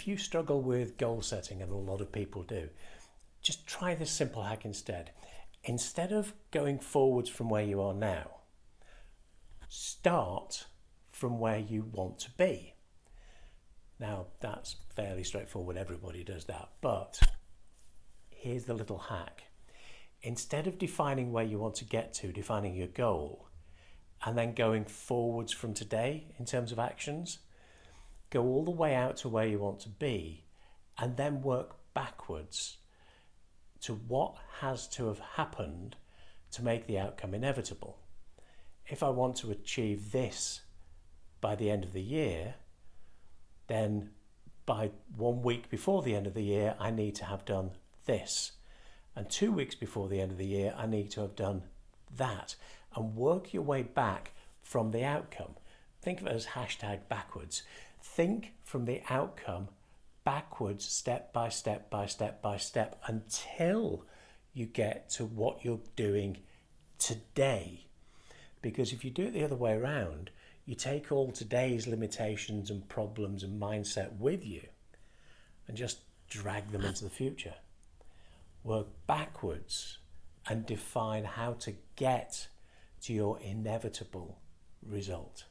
if you struggle with goal setting, and a lot of people do, just try this simple hack instead. Instead of going forwards from where you are now, start from where you want to be. Now, that's fairly straightforward, everybody does that, but here's the little hack. Instead of defining where you want to get to, defining your goal, and then going forwards from today in terms of actions, go all the way out to where you want to be, and then work backwards to what has to have happened to make the outcome inevitable. If I want to achieve this by the end of the year, then by 1 week before the end of the year, I need to have done this. And 2 weeks before the end of the year, I need to have done that. And work your way back from the outcome. Think of it as hashtag backwards. Think from the outcome backwards, step by step by step by step, until you get to what you're doing today. Because if you do it the other way around, you take all today's limitations and problems and mindset with you and just drag them into the future. Work backwards and define how to get to your inevitable result.